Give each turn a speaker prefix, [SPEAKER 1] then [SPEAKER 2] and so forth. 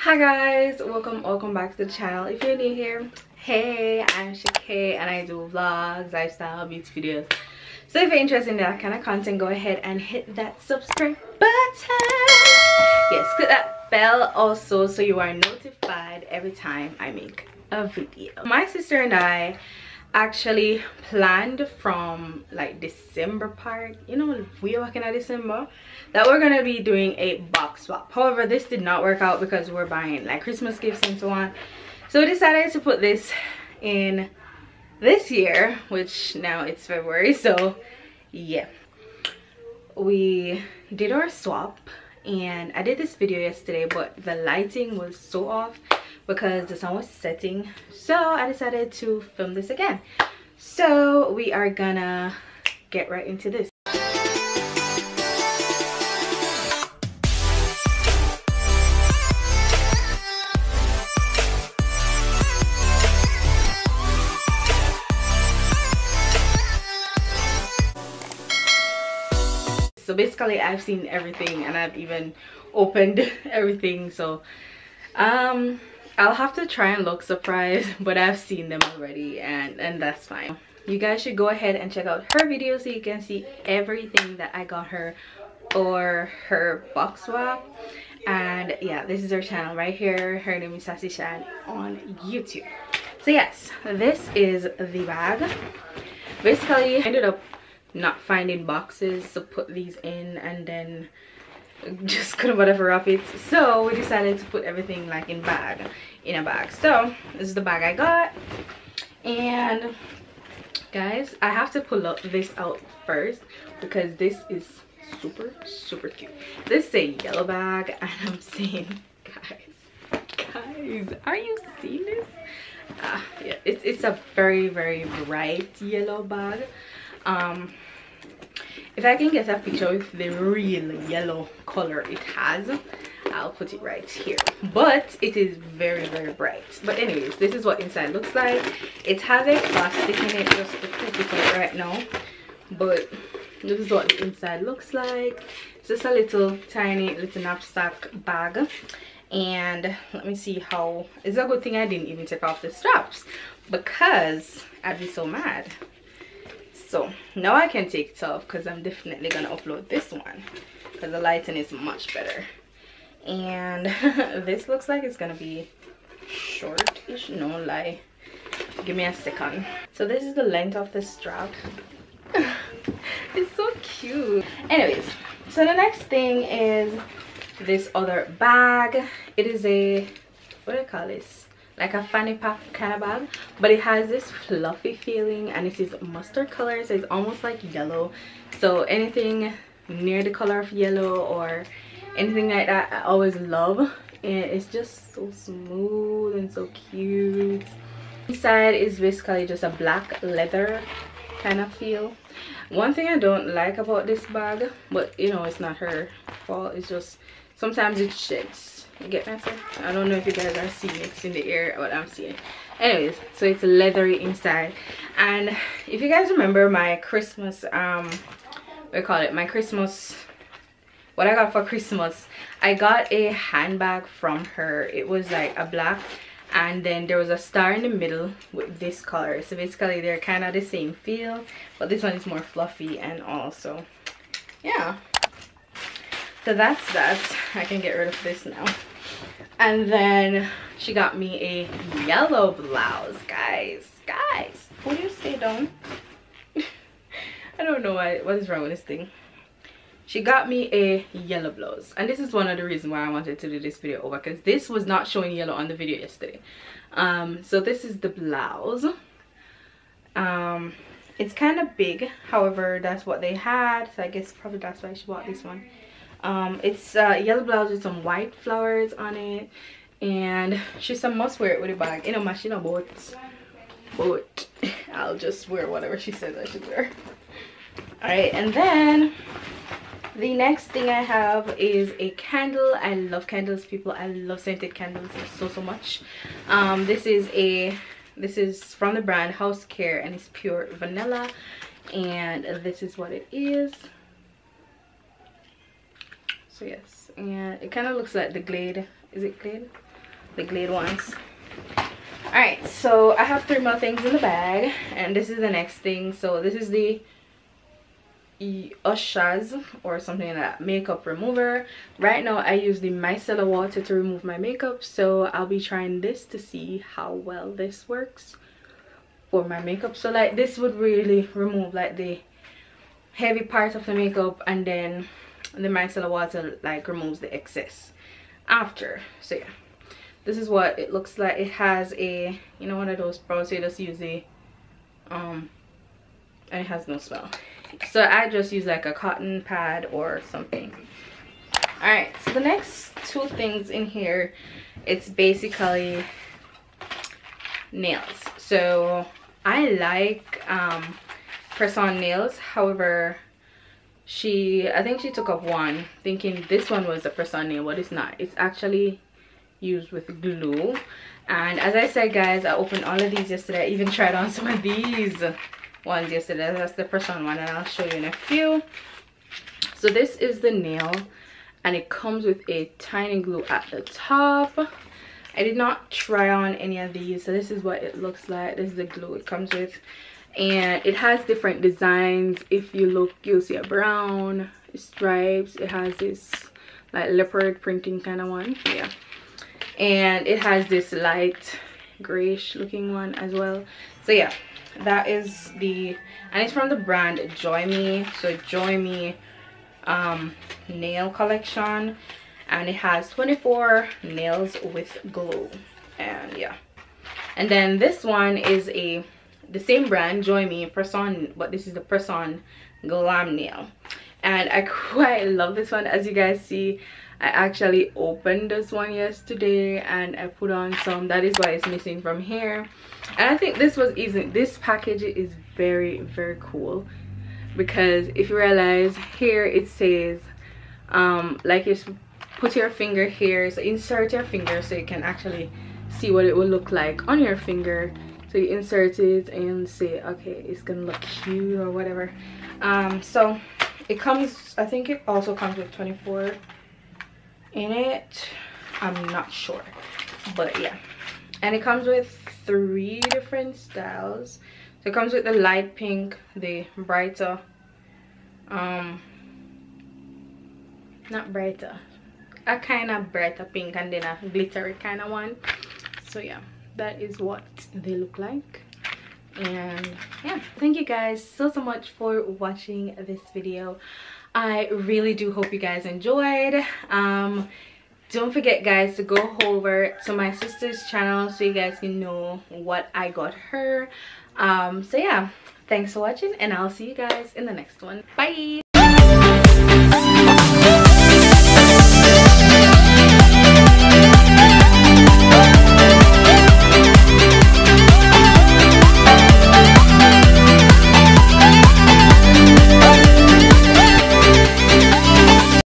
[SPEAKER 1] Hi guys, welcome back to the channel. If you're new here, hey, I'm Shakay and I do vlogs, lifestyle, beauty videos. So if you're interested in that kind of content, go ahead and hit that subscribe button. Yes, click that bell also so you are notified every time I make a video. My sister and I actually planned from like December part, you know, we are working at December, that we're gonna be doing a box swap. However, this did not work out because we're buying like Christmas gifts and so on, so we decided to put this in this year, which now it's February. So yeah, we did our swap and I did this video yesterday, but the lighting was so off because the sun was setting, so I decided to film this again. So we are gonna get right into this. So basically I've seen everything and I've even opened everything, so I'll have to try and look surprised, but I've seen them already and that's fine. You guys should go ahead and check out her video so you can see everything that I got her for her box swap. And yeah, this is her channel right here. Her name is Sassy Shan on YouTube. So yes, this is the bag. Basically I ended up not finding boxes to put these in and then just couldn't whatever wrap it, so we decided to put everything like in a bag. So this is the bag I got. And guys, I have to pull up this out first because this is super cute. This is a yellow bag and I'm saying, guys, are you seeing this? Yeah, it's a very bright yellow bag. If I can get a picture with the real yellow color it has, I'll put it right here, but it is very bright. But anyways, this is what inside looks like. It has a plastic in it just to put it out right now, but this is what the inside looks like. It's just a little tiny little knapsack bag. And let me see how, it's a good thing I didn't even take off the straps because I'd be so mad. So now I can take it off because I'm definitely gonna upload this one because the lighting is much better. And this looks like it's gonna be short-ish, no lie, give me a second. So this is the length of the strap. It's so cute. Anyways, so the next thing is this other bag. It is a, what do I call this, like a fanny pack kind of bag, but it has this fluffy feeling and it is mustard color, so it's almost like yellow. So anything near the color of yellow or anything like that I always love, and it's just so smooth and so cute. Inside is basically just a black leather kind of feel. One thing I don't like about this bag, but you know, it's not her fault, it's just sometimes it sheds. You get me? I don't know if you guys are seeing it, it's in the air, but I'm seeing it. Anyways, so it's leathery inside. And if you guys remember my Christmas, what do you call it, my Christmas, what I got for Christmas, I got a handbag from her. It was like a black and then there was a star in the middle with this color. So basically they're kind of the same feel, but this one is more fluffy. And also, yeah, so that's that. I can get rid of this now. And then she got me a yellow blouse. Guys, will you stay down? I don't know what is wrong with this thing. She got me a yellow blouse, and this is one of the reasons why I wanted to do this video over, because this was not showing yellow on the video yesterday. So this is the blouse. It's kind of big, however that's what they had, so I guess probably that's why she bought this one. It's a yellow blouse with some white flowers on it, and she said must wear it with a bag. You know, machine about, but I'll just wear whatever she says I should wear. Alright, and then the next thing I have is a candle. I love candles, people. I love scented candles so much. This is from the brand House Care and it's pure vanilla, and this is what it is. So yes, and it kind of looks like the Glade, is it Glade? the Glade ones. Alright, so I have 3 more things in the bag, and this is the next thing. So this is the Ushaz or something like that, makeup remover. Right now I use the micellar water to remove my makeup, so I'll be trying this to see how well this works for my makeup. So like this would really remove like the heavy part of the makeup, and then the micellar water like removes the excess after. So yeah, this is what it looks like. It has a, you know, one of those products you just use the and it has no smell. So I just use like a cotton pad or something. All right, so the next 2 things in here, it's basically nails. So I like press-on nails. However, I think she took up one thinking this one was a press-on nail, but it's not. It's actually used with glue. And as I said, guys, I opened all of these yesterday. I even tried on some of these ones yesterday. That's the press-on one, and I'll show you in a few. So this is the nail, and it comes with a tiny glue at the top. I did not try on any of these, so this is what it looks like. This is the glue it comes with, and it has different designs. If you look, you'll see a brown stripes. It has this like leopard printing kind of one, yeah, and it has this light grayish looking one as well. So yeah, that is the, and it's from the brand Joy Me. So Joy Me nail collection, and it has 24 nails with glue. And yeah, and then this one is the same brand, Joy Me, press-on, but this is the press-on glam nail, and I quite love this one. As you guys see, I actually opened this one yesterday and I put on some. That is why it's missing from here. And I think this was easy. This package is very, very cool, because if you realize here it says like you put your finger here, so insert your finger so you can actually see what it will look like on your finger. So you insert it and say, okay, it's gonna look cute or whatever. So it comes, I think it also comes with 24 in it. I'm not sure, but yeah. And it comes with 3 different styles. So it comes with the light pink, the brighter, not brighter, a kind of brighter pink, and then a glittery kind of one. So yeah, that is what they look like. And yeah, thank you guys so much for watching this video. I really do hope you guys enjoyed. Don't forget, guys, to go over to my sister's channel so you guys can know what I got her. So yeah, thanks for watching, and I'll see you guys in the next one. Bye.